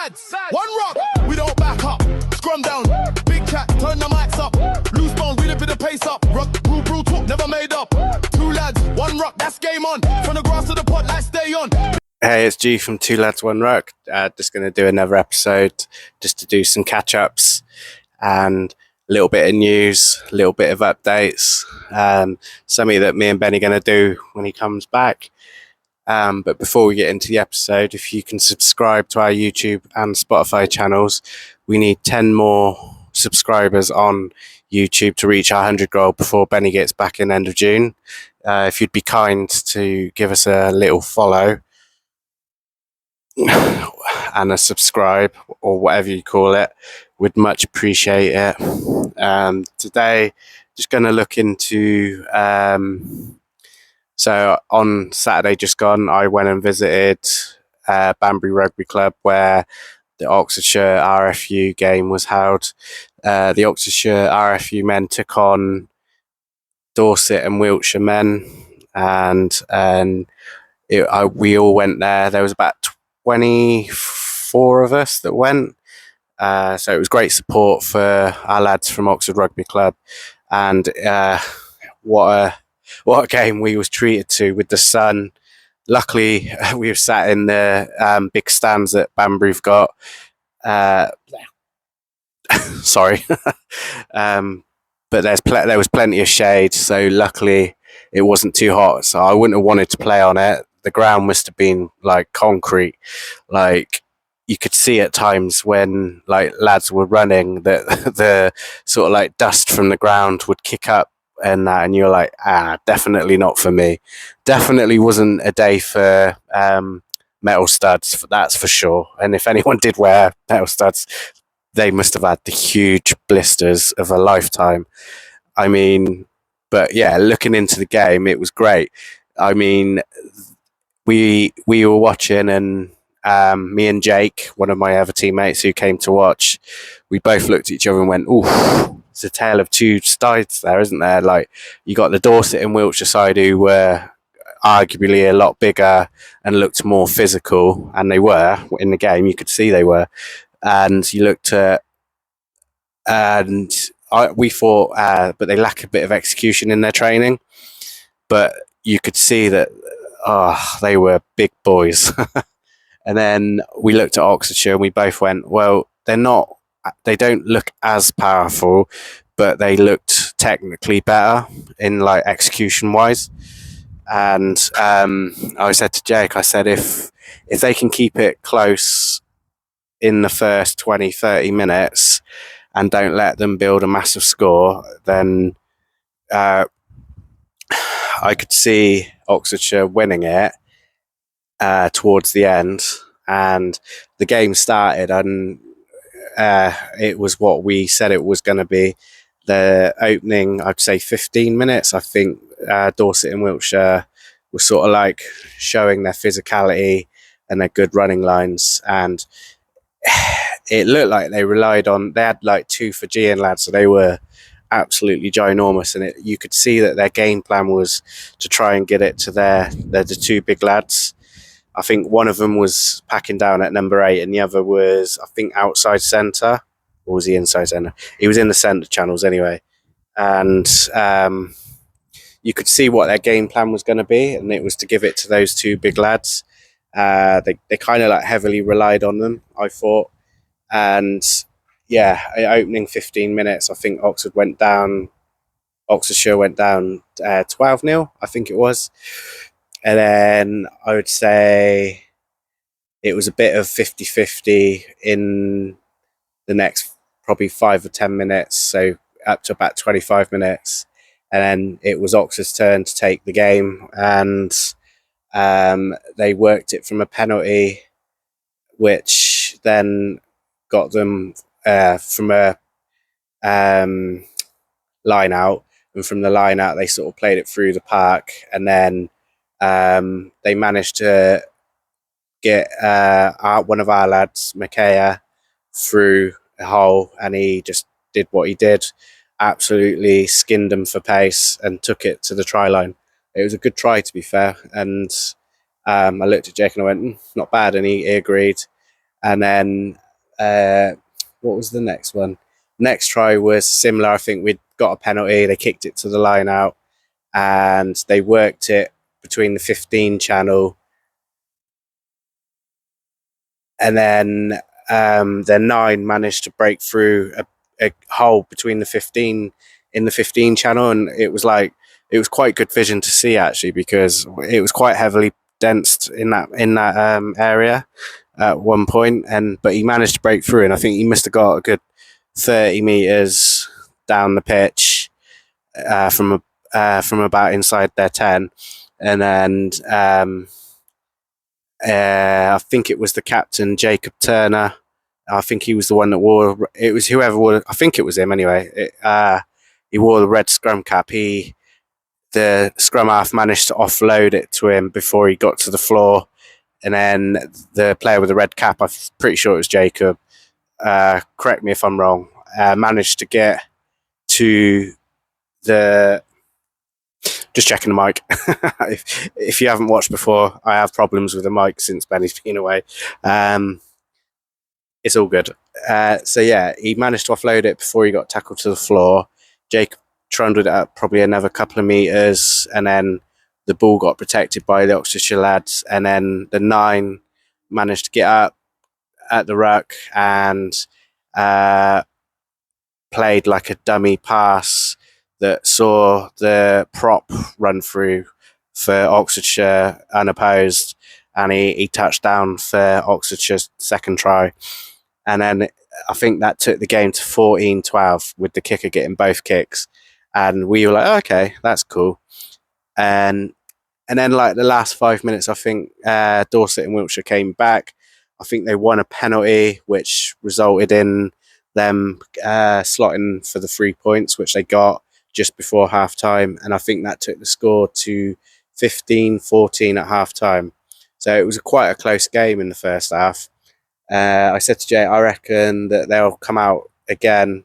lads, one rock, we don't back up. Scrum down, big chat, turn the mics up. Loose bones, we the pace up. Ruck, rule talk, never made up. Two lads, one rock, that's game on. From the grass to the pot, like stay on. Hey, it's G from Two Lads One Ruck. Just going to do another episode just to do some catch-ups and a little bit of news, a little bit of updates. Something that me and Benny are going to do when he comes back. But before we get into the episode, if you can subscribe to our YouTube and Spotify channels, we need 10 more subscribers on YouTube to reach our 100 goal before Benny gets back in end of June. If you'd be kind to give us a little follow and a subscribe or whatever you call it, we'd much appreciate it. Today, just going to look into... So on Saturday just gone, I went and visited Banbury Rugby Club where the Oxfordshire RFU game was held. The Oxfordshire RFU men took on Dorset and Wiltshire men, and we all went there. There was about 24 of us that went. So it was great support for our lads from Oxford Rugby Club, and what a game we was treated to with the sun. Luckily, we were sat in the big stands that Banbury've got. Sorry. But there was plenty of shade, so luckily it wasn't too hot. So I wouldn't have wanted to play on it. The ground must have been like concrete. Like you could see at times when like lads were running that the sort of like dust from the ground would kick up and you're like, definitely not for me. Definitely wasn't a day for metal studs, that's for sure. And if anyone did wear metal studs, they must have had the huge blisters of a lifetime. I mean, but yeah, looking into the game, it was great. I mean, we were watching, and me and Jake, one of my other teammates who came to watch, we both looked at each other and went, ooh, it's a tale of two sides there, isn't there? Like, you got the Dorset and Wiltshire side who were arguably a lot bigger and looked more physical, and they were in the game. You could see they were. And you looked at, we thought, but they lack a bit of execution in their training. But you could see that, they were big boys. And then we looked at Oxfordshire and we both went, well, they don't look as powerful, but they looked technically better in like execution wise. And I said to Jake, I said, if they can keep it close in the first 20-30 minutes and don't let them build a massive score, then I could see Oxfordshire winning it towards the end. And the game started, and it was what we said it was going to be. The opening, I'd say 15 minutes, I think Dorset and Wiltshire were sort of like showing their physicality and their good running lines, and it looked like they had like 2 Fijian lads, so they were absolutely ginormous, and you could see that their game plan was to try and get it to the 2 big lads. I think one of them was packing down at number 8, and the other was, I think, outside centre. Or was he inside centre? He was in the centre channels anyway. And you could see what their game plan was going to be, and it was to give it to those 2 big lads. They kind of like heavily relied on them, I thought. And yeah, opening 15 minutes, I think Oxfordshire went down 12-0, I think it was. And then I would say it was a bit of 50-50 in the next probably 5 or 10 minutes, so up to about 25 minutes. And then it was Oxford's turn to take the game, and they worked it from a penalty, which then got them from a line out. And from the line out, they sort of played it through the park, and then they managed to get one of our lads, Makaya, through a hole, and he just did what he did. Absolutely skinned them for pace and took it to the try line. It was a good try, to be fair. And I looked at Jake and I went, not bad. And he agreed. And then what was the next one? Next try was similar. I think we'd got a penalty. They kicked it to the line out, and they worked it between the 15 channel, and then their 9 managed to break through a hole between the 15 in the 15 channel, and it was quite good vision to see, actually, because it was quite heavily densed in that area at one point, but he managed to break through, and I think he must have got a good 30 meters down the pitch from about inside their 10, and then I think it was the captain, Jacob Turner. I think he was the one that wore. It was whoever wore. I think it was him anyway. He wore the red scrum cap. The scrum half managed to offload it to him before he got to the floor, and then the player with the red cap, I'm pretty sure it was Jacob. Correct me if I'm wrong. Managed to get to the. Just checking the mic. if you haven't watched before, I have problems with the mic since Benny's been away. It's all good. So yeah, he managed to offload it before he got tackled to the floor. Jacob trundled it up probably another couple of meters, and then the ball got protected by the Oxfordshire lads, and then the 9 managed to get up at the ruck and played like a dummy pass that saw the prop run through for Oxfordshire unopposed, and he touched down for Oxfordshire's second try. And then I think that took the game to 14-12 with the kicker getting both kicks. And we were like, oh, okay, that's cool. And then like the last 5 minutes, I think Dorset and Wiltshire came back. I think they won a penalty, which resulted in them slotting for the 3 points, which they got just before half-time. And I think that took the score to 15-14 at half-time. So it was quite a close game in the first half. I said to Jay, I reckon that they'll come out again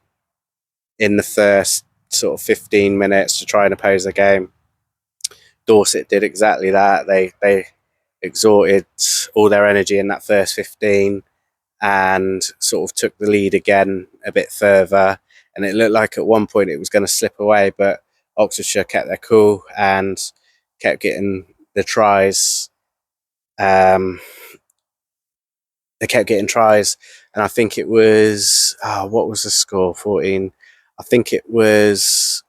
in the first sort of 15 minutes to try and oppose the game. Dorset did exactly that. They exerted all their energy in that first 15 and sort of took the lead again a bit further. And it looked like at one point it was going to slip away, but Oxfordshire kept their cool and kept getting the tries. They kept getting tries, and I think it was what was the score? 14. I think it was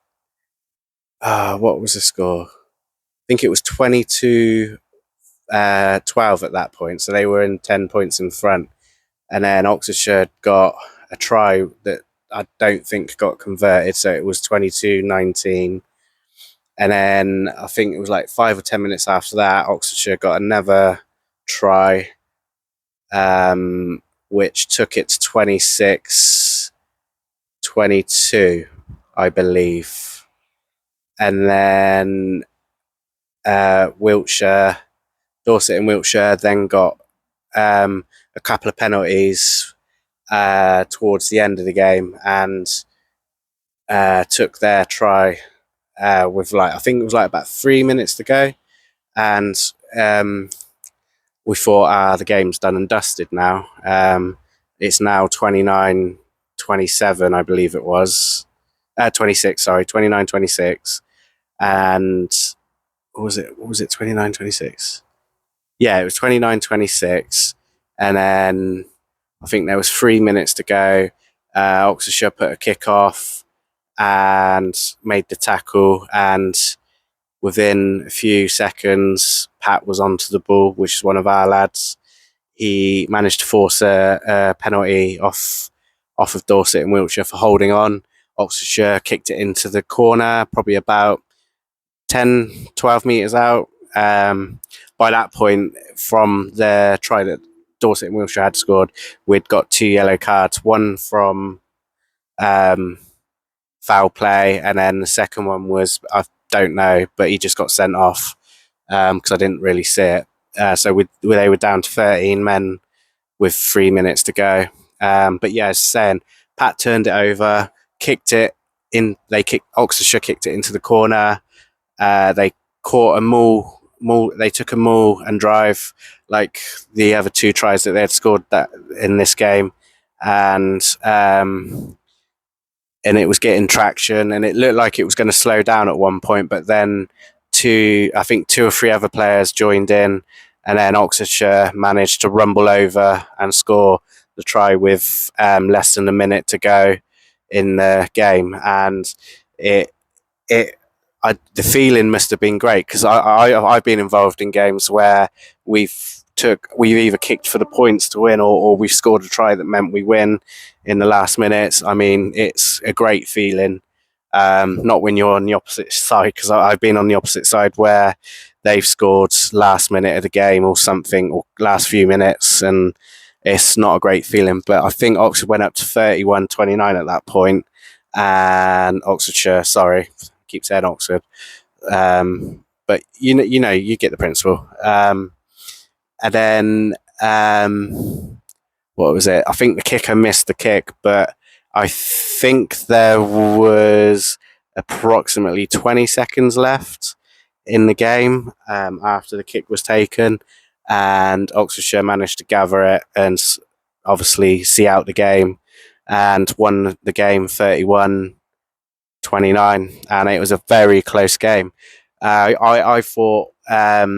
what was the score? I think it was 22-12 at that point. So they were in 10 points in front, and then Oxfordshire got a try that I don't think got converted. So it was 22-19, and then I think it was like 5 or 10 minutes after that, Oxfordshire got another try. Which took it to 26-22, I believe. And then Dorset and Wiltshire then got a couple of penalties towards the end of the game and took their try with I think it was like about 3 minutes to go. And we thought, the game's done and dusted now. It's now 29-27, I believe it was. 26, sorry, 29-26. And what was it? 29-26? Yeah, it was 29-26. And then I think there was 3 minutes to go. Oxfordshire put a kick off and made the tackle, and within a few seconds, Pat was onto the ball, which is one of our lads. He managed to force a penalty off of Dorset and Wiltshire for holding on. Oxfordshire kicked it into the corner, probably about 10, 12 metres out. By that point, from the try that Dorset and Wiltshire had scored, we'd got 2 yellow cards, one from foul play, and then the second one was, I don't know, but he just got sent off because I didn't really see it. So they were down to 13 men with 3 minutes to go. But yeah, as saying, Pat turned it over, kicked it in. Oxfordshire kicked it into the corner. They caught a maul They took a maul and drive like the other 2 tries that they had scored that in this game, and it was getting traction, and it looked like it was going to slow down at one point, but then I think 2 or 3 other players joined in, and then Oxfordshire managed to rumble over and score the try with less than a minute to go in the game, and it it the feeling must have been great, because I've been involved in games where we've either kicked for the points to win, or we've scored a try that meant we win in the last minutes. I mean, it's a great feeling. Not when you're on the opposite side, because I've been on the opposite side where they've scored last minute of the game or something, or last few minutes, and it's not a great feeling. But I think Oxford went up to 31-29 at that point, and Oxfordshire, sorry, keep saying Oxford, but you get the principle. And then what was it? I think the kicker missed the kick, but I think there was approximately 20 seconds left in the game after the kick was taken, and Oxfordshire managed to gather it and obviously see out the game and won the game 31-29, and it was a very close game. I thought our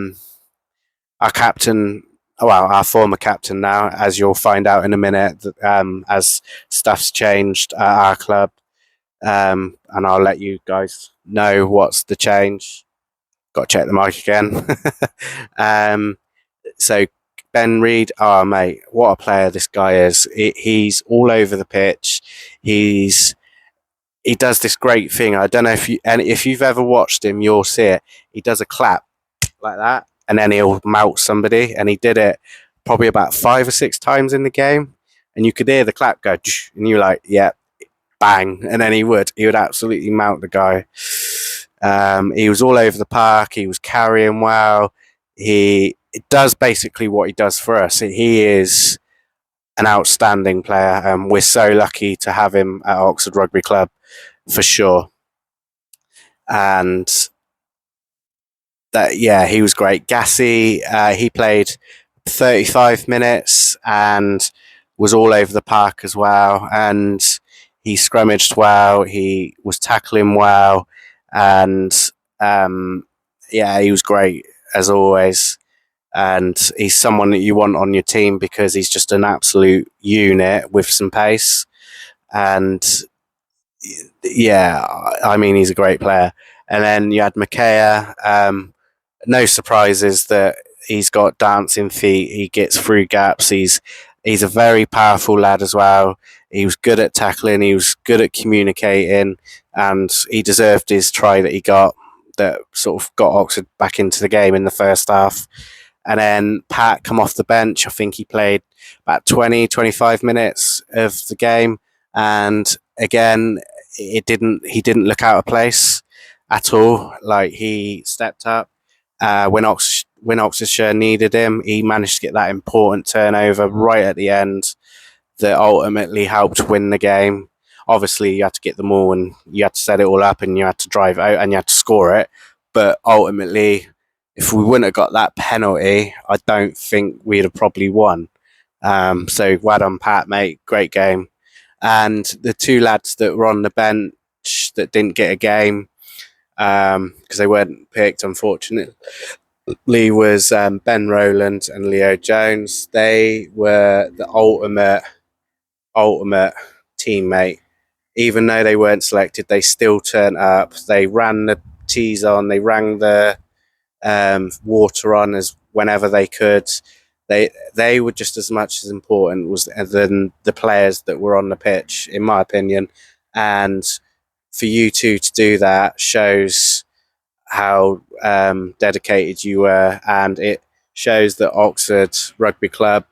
captain, well, our former captain now, as you'll find out in a minute, as stuff's changed at our club, and I'll let you guys know what's the change. Got to check the mic again. So Ben Reid, oh mate, what a player this guy is. He's all over the pitch. He does this great thing. I don't know if you've ever watched him, you'll see it. He does a clap like that, and then he'll mount somebody, and he did it probably about 5 or 6 times in the game, and you could hear the clap go, and you're like, yeah, bang, and then he would absolutely mount the guy. He was all over the park. He was carrying well. He does basically what he does for us. He is an outstanding player, and we're so lucky to have him at Oxford Rugby Club for sure. And that, yeah, he was great. Gassy, he played 35 minutes and was all over the park as well, and he scrummaged well, he was tackling well, and yeah, he was great as always. And he's someone that you want on your team because he's just an absolute unit with some pace. And yeah, I mean, he's a great player. And then you had Makaya. No surprises that he's got dancing feet. He gets through gaps. He's a very powerful lad as well. He was good at tackling. He was good at communicating, and he deserved his try that he got, that sort of got Oxford back into the game in the first half. And then Pat come off the bench. I think he played about 20, 25 minutes of the game, and again, he didn't look out of place at all. Like, he stepped up. When Oxfordshire needed him, he managed to get that important turnover right at the end that ultimately helped win the game. Obviously, you had to get them all, and you had to set it all up, and you had to drive out, and you had to score it. But ultimately, if we wouldn't have got that penalty, I don't think we'd have probably won. So well done, Pat, mate. Great game. And the 2 lads that were on the bench that didn't get a game, because they weren't picked, unfortunately, was Ben Rowland and Leo Jones. They were the ultimate teammate. Even though they weren't selected, they still turned up. They ran the teas on. They rang the water on as whenever they could. They were just as much as important than the players that were on the pitch, in my opinion. And for you two to do that shows how dedicated you were, and it shows that Oxford Rugby Club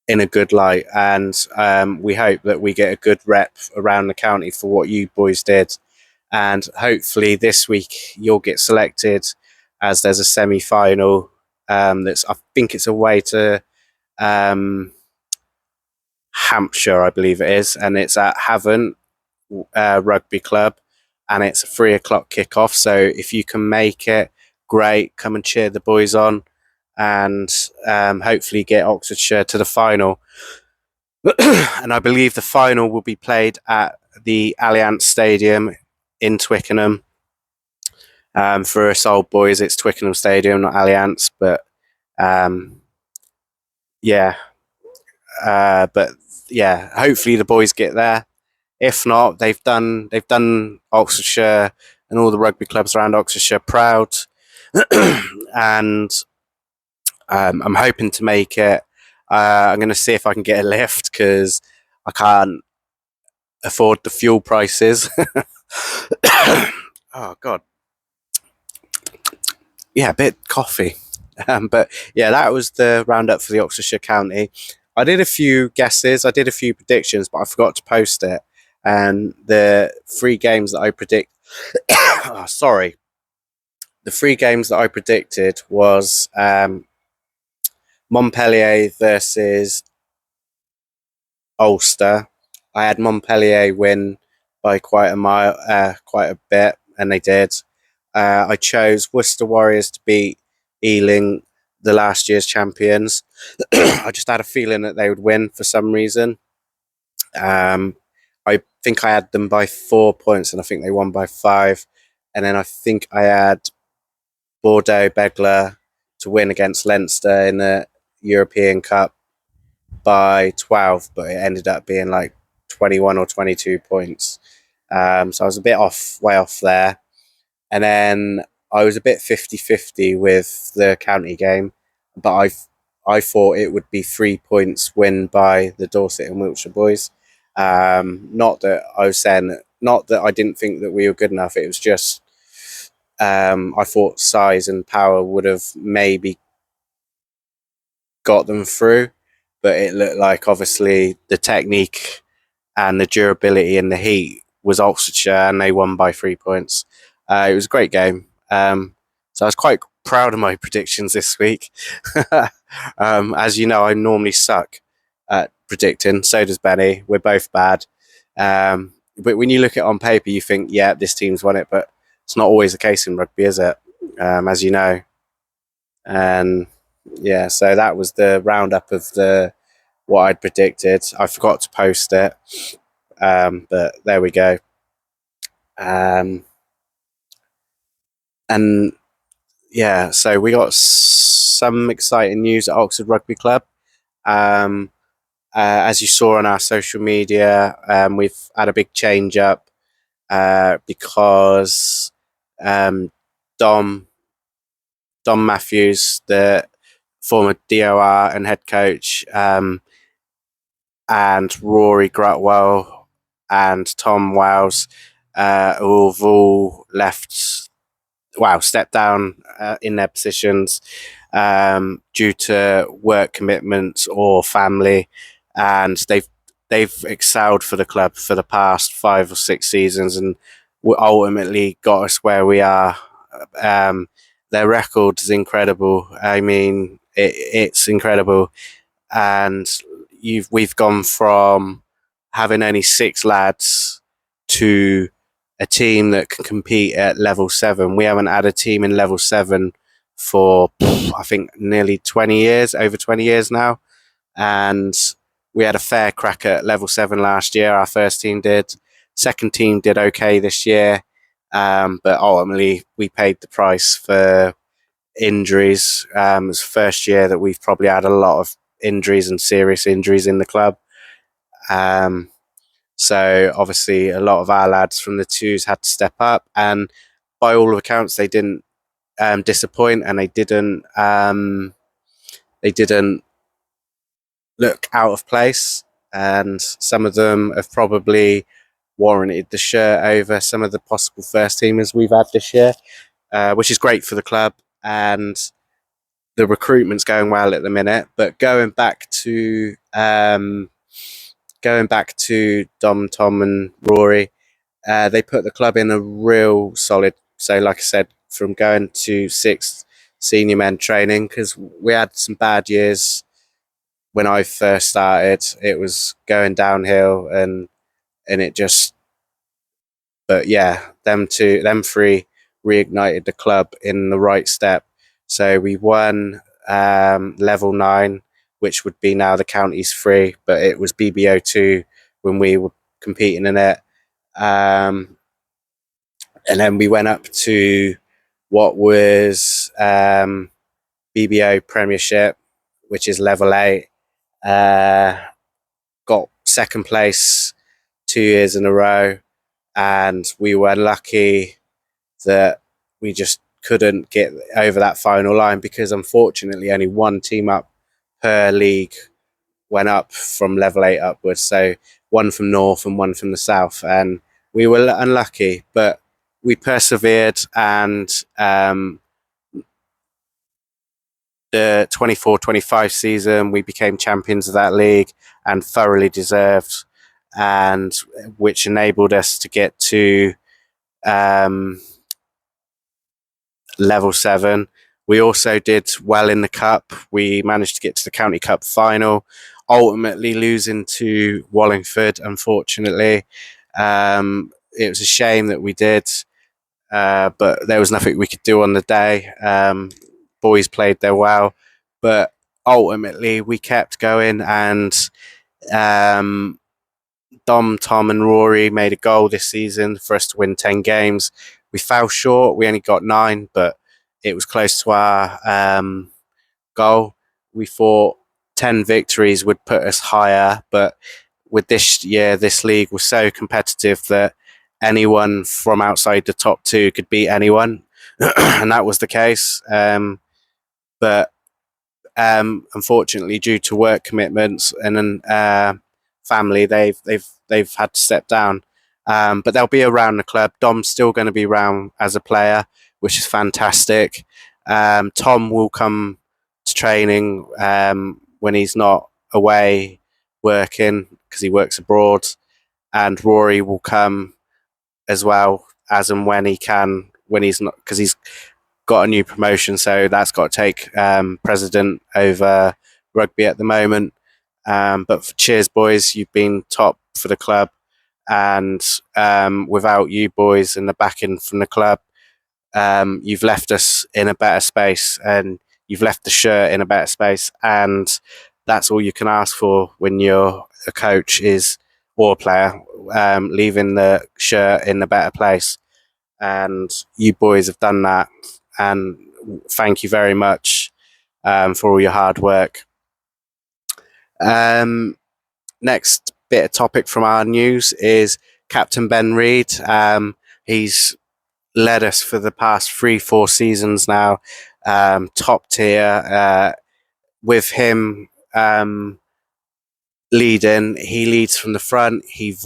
in a good light, and we hope that we get a good rep around the county for what you boys did, and hopefully this week you'll get selected, as there's a semi-final that's, I think it's away to Hampshire, I believe it is, and it's at Havant Rugby Club, and it's a 3 o'clock kickoff. So if you can make it, great, come and cheer the boys on, and hopefully get Oxfordshire to the final. And I believe the final will be played at the Allianz Stadium in Twickenham. For us old boys, it's Twickenham Stadium, not Allianz, but yeah. But yeah, hopefully the boys get there. If not, they've done Oxfordshire and all the rugby clubs around Oxfordshire proud, and I'm hoping to make it. I'm going to see if I can get a lift because I can't afford the fuel prices. Oh God, yeah, a bit coffee. But yeah, that was the roundup for the Oxfordshire County. I did a few guesses, I did a few predictions, but I forgot to post it. And the 3 games that I the 3 games that I predicted was Montpellier versus Ulster. I had Montpellier win by quite a bit, and they did. I chose Worcester Warriors to beat Ealing, the last year's champions. I just had a feeling that they would win for some reason. I think I had them by 4 points, and I think they won by 5. And then I think I had Bordeaux Begler to win against Leinster in the European Cup by 12, but it ended up being like 21 or 22 points. So I was a bit way off there. And then I was a bit 50-50 with the county game, but I thought it would be 3 points win by the Dorset and Wiltshire boys. Not that I was saying, not that I didn't think that we were good enough. It was just I thought size and power would have maybe got them through, but it looked like obviously the technique and the durability and the heat was Oxfordshire, and they won by 3 points. It was a great game. So I was quite proud of my predictions this week. As you know, I normally suck at predicting. So does Benny. We're both bad. But when you look at it on paper, you think, yeah, this team's won it. But it's not always the case in rugby, is it? As you know. And yeah, so that was the roundup of what I'd predicted. I forgot to post it. But there we go. And yeah, so we got some exciting news at Oxford Rugby Club. As you saw on our social media, we've had a big change up because Dom Matthews, the former DOR and head coach, and Rory Grutwell and Tom Wowes, who have all stepped down in their positions due to work commitments or family, and they've excelled for the club for the past 5 or 6 seasons, and ultimately got us where we are. Their record is incredible. I mean, it's incredible, and we've gone from having only 6 lads to a team that can compete at level 7. We haven't had a team in level 7 for I think nearly 20 years, over 20 years now, and we had a fair crack at level 7 last year. Our first team did. Second team did okay this year, but ultimately we paid the price for injuries. It's the first year that we've probably had a lot of injuries and serious injuries in the club. So obviously a lot of our lads from the twos had to step up, and by all accounts they didn't disappoint, and they didn't look out of place, and some of them have probably warranted the shirt over some of the possible first teamers we've had this year, which is great for the club, and the recruitment's going well at the minute. But going back to Dom, Tom and Rory, they put the club in a real solid. So like I said, from going to 6th senior men training, because we had some bad years when I first started. It was going downhill, and it just But yeah, them three reignited the club in the right step. So we won level 9, which would be now the county's 3, but it was BBO2 when we were competing in it. And then we went up to what was BBO Premiership, which is level 8. Got second place 2 years in a row, and we were lucky that we just couldn't get over that final line because unfortunately only one team up per league went up from level 8 upwards. So one from north and one from the south, and we were unlucky, but we persevered, and the 24-25 season we became champions of that league, and thoroughly deserved, and which enabled us to get to level 7. We also did well in the cup. We managed to get to the county cup final, ultimately losing to Wallingford, unfortunately. It was a shame that we did, but there was nothing we could do on the day. Boys played their well, but ultimately we kept going, and Dom, Tom and Rory made a goal this season for us to win 10 games. We fell short. We only got 9, but it was close to our goal. We thought 10 victories would put us higher, but with this year, this league was so competitive that anyone from outside the top 2 could beat anyone, and that was the case. But unfortunately, due to work commitments and family, they've had to step down. But they'll be around the club. Dom's still going to be around as a player, which is fantastic. Tom will come to training when he's not away working because he works abroad, and Rory will come as well as and when he can, when he's not, because he's got a new promotion, so that's got to take president over rugby at the moment. But cheers, boys, you've been top for the club, and without you boys and the backing from the club, you've left us in a better space, and you've left the shirt in a better space, and that's all you can ask for when you're a coach is or a player, leaving the shirt in a better place. And you boys have done that, and thank you very much for all your hard work. Next bit of topic from our news is Captain Ben Reid. He's led us for the past 3-4 seasons now, top tier. With him leading, he leads from the front. He's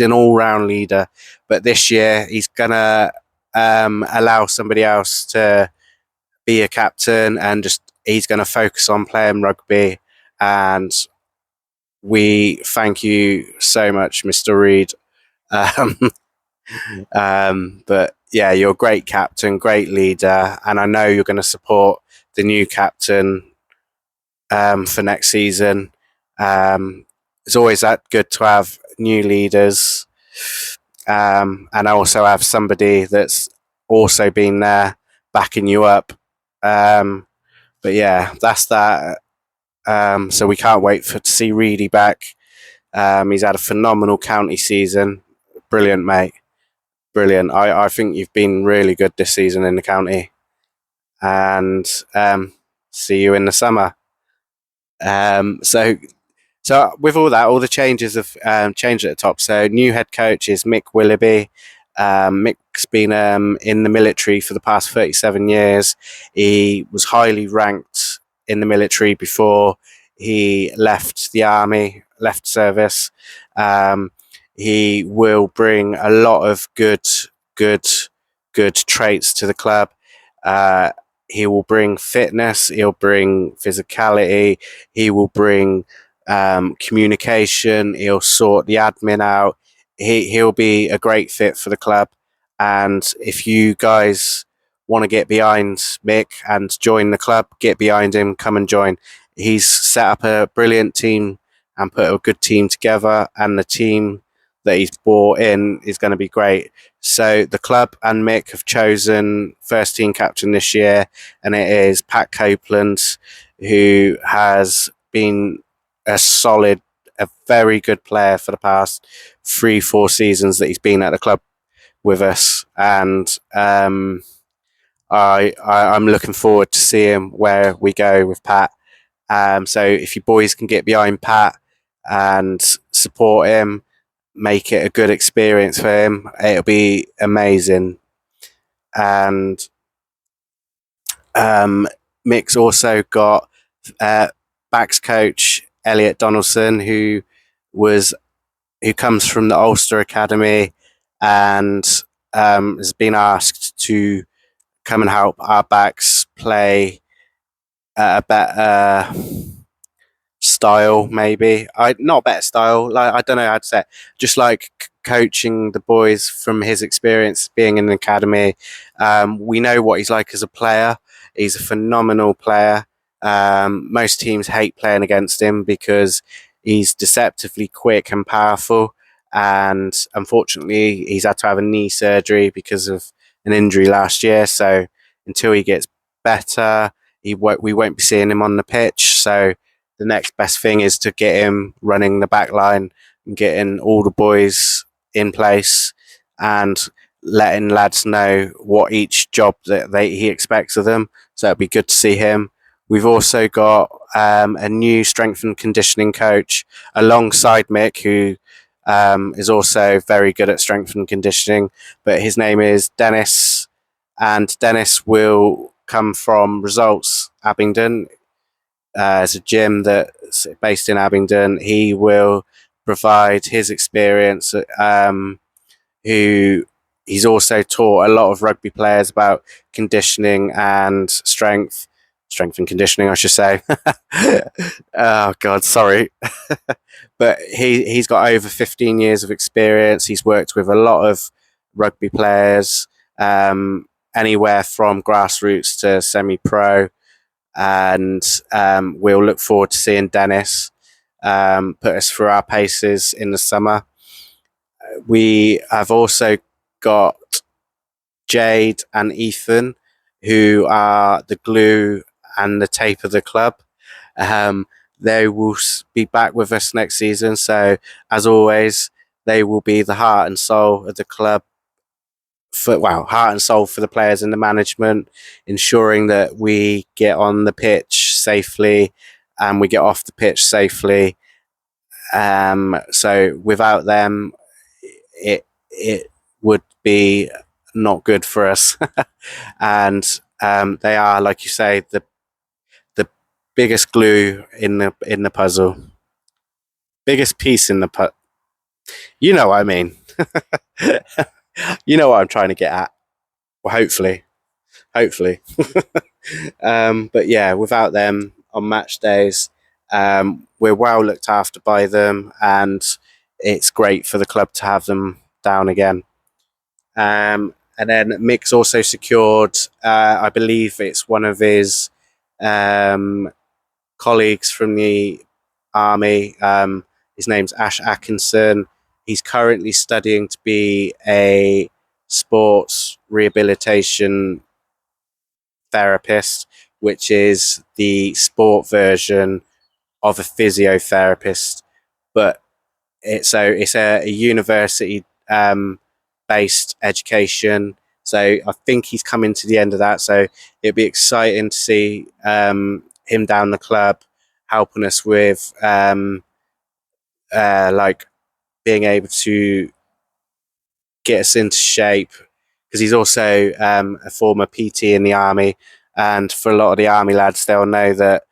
an all-round leader. But this year, he's gonna allow somebody else to be a captain, and he's gonna focus on playing rugby. And we thank you so much, Mr. Reid. But yeah, you're a great captain, great leader, and I know you're going to support the new captain for next season. It's always that good to have new leaders, and also have somebody that's also been there backing you up. But yeah, that's that. So we can't wait to see Reedy back. He's had a phenomenal county season. Brilliant, mate. Brilliant. I think you've been really good this season in the county, and see you in the summer. So with all that, all the changes have changed at the top. So new head coach is Mick Willoughby. Mick's been in the military for the past 37 years. He was highly ranked in the military before he left the army, left service. He will bring a lot of good traits to the club. He will bring fitness. He'll bring physicality. He will bring communication. He'll sort the admin out. He'll be a great fit for the club. And if you guys want to get behind Mick and join the club, get behind him, come and join. He's set up a brilliant team and put a good team together, and the team that he's brought in is going to be great. So the club and Mick have chosen first team captain this year, and it is Pat Copeland, who has been a very good player for the past 3-4 seasons that he's been at the club with us, and I'm looking forward to seeing where we go with Pat. So if you boys can get behind Pat and support him, make it a good experience for him, it'll be amazing. And Mick's also got backs coach Elliot Donaldson, who comes from the Ulster Academy and has been asked to come and help our backs play at a better style, maybe. Not better style. Like, I don't know how to say it. Just like coaching the boys from his experience being in the academy. We know what he's like as a player. He's a phenomenal player. Most teams hate playing against him because he's deceptively quick and powerful. And unfortunately, he's had to have a knee surgery because of an injury last year. So until he gets better, we won't be seeing him on the pitch. So the next best thing is to get him running the back line and getting all the boys in place and letting lads know what each job that he expects of them. So it'd be good to see him. We've also got a new strength and conditioning coach alongside Mick, who is also very good at strength and conditioning, but his name is Dennis, and Dennis will come from Results Abingdon. It's a gym that's based in Abingdon. He will provide his experience. Who he's also taught a lot of rugby players about conditioning and strength and conditioning, I should say. Oh God, sorry. But he's got over 15 years of experience. He's worked with a lot of rugby players, anywhere from grassroots to semi-pro. And we'll look forward to seeing Dennis put us through our paces in the summer. We have also got Jade and Ethan, who are the glue and the tape of the club. They will be back with us next season. So, as always, they will be the heart and soul of the club. Heart and soul for the players and the management, ensuring that we get on the pitch safely and we get off the pitch safely. So without them, it would be not good for us. And they are, like you say, the biggest glue in the puzzle, biggest piece in the puzzle. You know what I mean. You know what I'm trying to get at. Well, hopefully. But yeah, without them on match days, we're well looked after by them, and it's great for the club to have them down again. And then Mick's also secured, I believe it's one of his colleagues from the army. His name's Ash Atkinson. He's currently studying to be a sports rehabilitation therapist, which is the sport version of a physiotherapist. But it's a university based education. So I think he's coming to the end of that. So it'd be exciting to see him down the club helping us with like being able to get us into shape, because he's also a former PT in the army, and for a lot of the army lads, they'll know that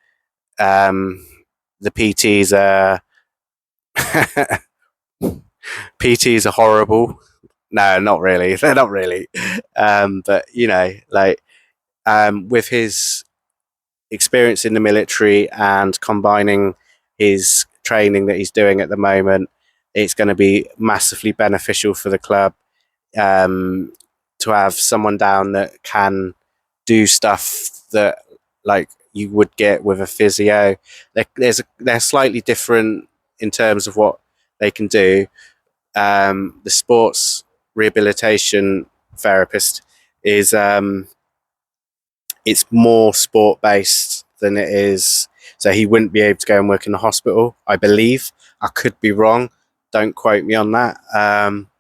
the PTs are PTs are horrible. No, not really. They're not really. But you know, like with his experience in the military and combining his training that he's doing at the moment, it's going to be massively beneficial for the club to have someone down that can do stuff that like you would get with a physio. They're slightly different in terms of what they can do, the sports rehabilitation therapist is it's more sport based than it is. So he wouldn't be able to go and work in the hospital, I believe. I could be wrong. Don't quote me on that.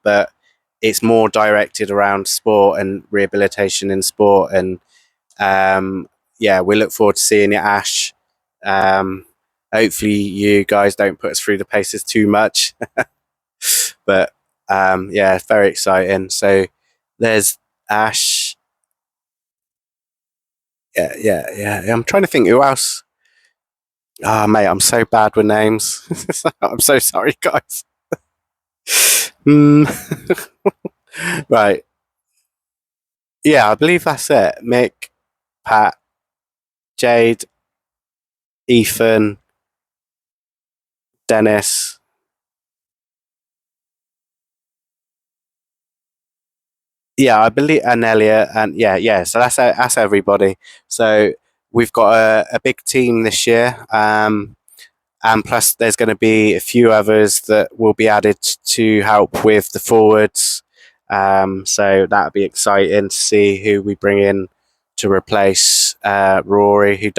But it's more directed around sport and rehabilitation in sport. And yeah, we look forward to seeing you, Ash. Hopefully, you guys don't put us through the paces too much. But yeah, it's very exciting. So there's Ash. Yeah. I'm trying to think who else. Ah, mate, I'm so bad with names. I'm so sorry, guys. Mm. Right. Yeah, I believe that's it. Mick, Pat, Jade, Ethan, Dennis. Yeah, I believe, and Elliot, and yeah. So that's everybody. So we've got a big team this year. And plus there's going to be a few others that will be added to help with the forwards. So that'll be exciting to see who we bring in to replace Rory, who's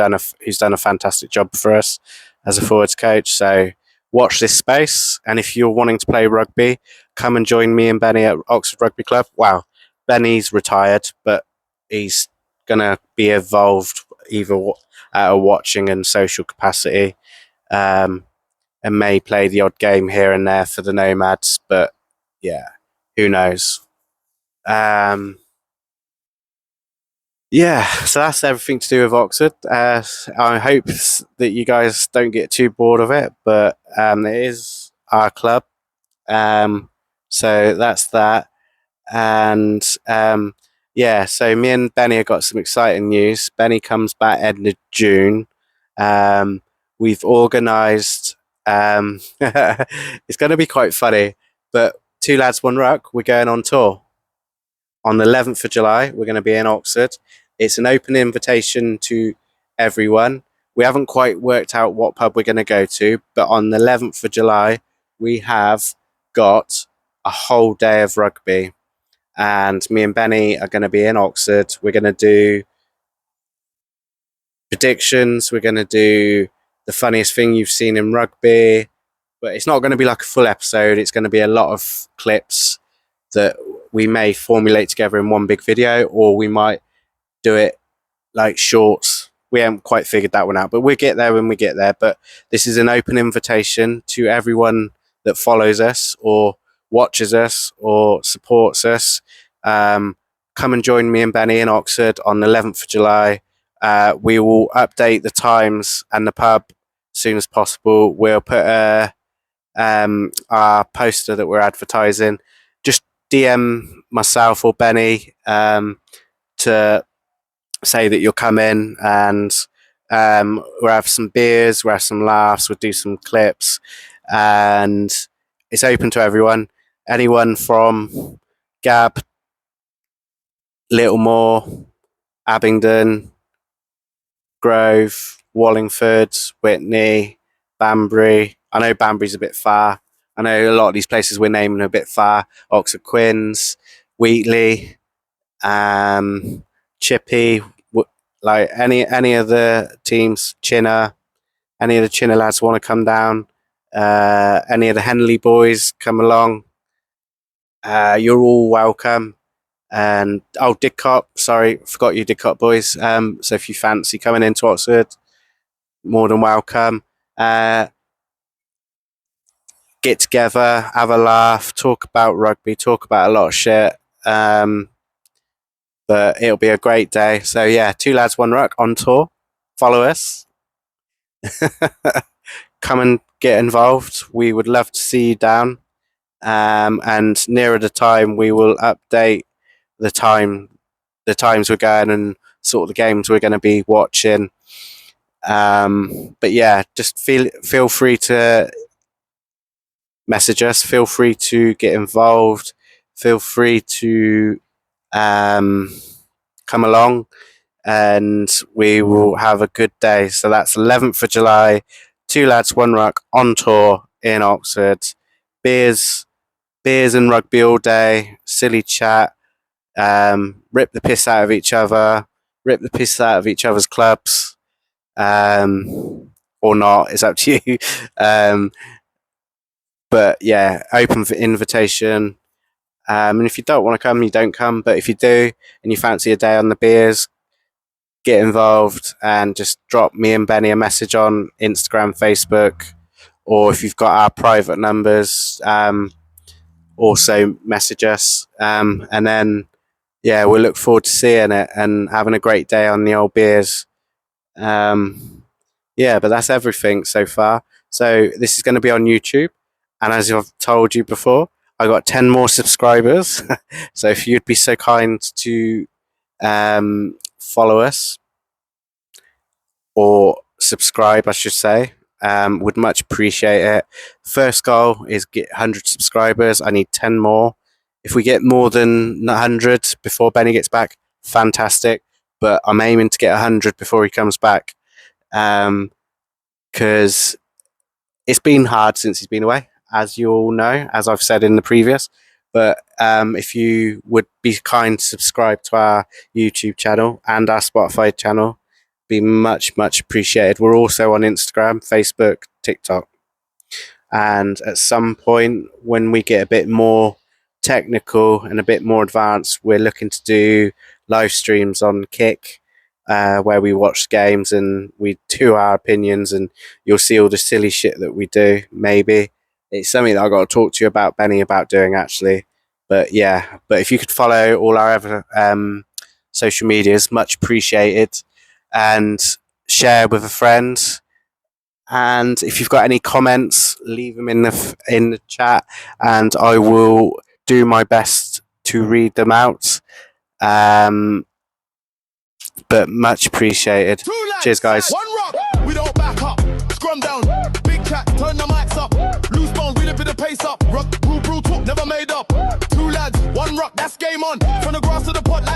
done a fantastic job for us as a forwards coach. So watch this space, and if you're wanting to play rugby, come and join me and Benny at Oxford Rugby Club. Wow, Benny's retired, but he's going to be involved either at a watching and social capacity, um, and may play the odd game here and there for the Nomads. But yeah, who knows? Yeah, so that's everything to do with Oxford. I hope that you guys don't get too bored of it, but it is our club. Um, so that's that. And yeah, so me and Benny have got some exciting news. Benny comes back end of June. Um, we've organised. It's going to be quite funny, but Two Lads One Ruck, we're going on tour on the 11th of July. We're going to be in Oxford. It's an open invitation to everyone. We haven't quite worked out what pub we're going to go to, but on the 11th of July, we have got a whole day of rugby. And me and Benny are going to be in Oxford. We're going to do predictions. We're going to do the funniest thing you've seen in rugby. But it's not going to be like a full episode. It's going to be a lot of clips that we may formulate together in one big video, or we might do it like shorts. We haven't quite figured that one out, but we'll get there when we get there. But this is an open invitation to everyone that follows us or watches us or supports us. Come and join me and Benny in Oxford on the 11th of July. We will update the times and the pub as soon as possible. We'll put our poster that we're advertising. Just DM myself or Benny to say that you'll come in, and we'll have some beers, we'll have some laughs, we'll do some clips, and it's open to everyone. Anyone from Gab, Littlemore, Abingdon, Grove, Wallingford, Whitney, Banbury. I know Banbury's a bit far. I know a lot of these places we're naming are a bit far. Oxford Quins, Wheatley, Chippy, like any of the teams, Chinner, any of the Chinner lads want to come down, any of the Henley boys come along, you're all welcome. And Didcot, sorry, forgot you Didcot boys. So if you fancy coming into Oxford, more than welcome. Get together, have a laugh, talk about rugby, talk about a lot of shit. But it'll be a great day. So yeah, Two Lads One Ruck on tour. Follow us. Come and get involved. We would love to see you down. And nearer the time, we will update the times we're going, and sort of the games we're going to be watching. But yeah, just feel free to message us. Feel free to get involved. Feel free to come along, and we will have a good day. So that's 11th of July, Two Lads One Ruck on tour in Oxford. Beers, beers and rugby all day, silly chat, rip the piss out of each other, rip the piss out of each other's clubs, or not, it's up to you. But yeah, open for invitation. And if you don't want to come, you don't come. But if you do and you fancy a day on the beers, get involved and just drop me and Benny a message on Instagram, Facebook, or if you've got our private numbers, also message us. And then, yeah, we'll look forward to seeing it and having a great day on the old beers. Yeah, but that's everything so far. So this is going to be on YouTube. And as I've told you before, I got 10 more subscribers. So if you'd be so kind to follow us or subscribe, I should say, would much appreciate it. First goal is get 100 subscribers. I need 10 more. If we get more than 100 before Benny gets back, fantastic. But I'm aiming to get 100 before he comes back, because it's been hard since he's been away, as you all know, as I've said in the previous. But if you would be kind to subscribe to our YouTube channel and our Spotify channel, be much appreciated. We're also on Instagram, Facebook, TikTok. And at some point, when we get a bit more technical and a bit more advanced, we're looking to do live streams on Kick, where we watch games and we do our opinions, and you'll see all the silly shit that we do. Maybe it's something that I've got to talk to you about, Benny, about doing actually. But yeah, but if you could follow all our other social medias, much appreciated, and share with a friend. And if you've got any comments, leave them in the chat, and I will do my best to read them out. But much appreciated. Cheers, guys. One rock, we don't back up. Scrum down, big chat, turn the mics up. Loose bone, read a bit of pace up. Ruck, brew, talk, never made up. Two lads, one rock, that's game on. From the grass to the pot, like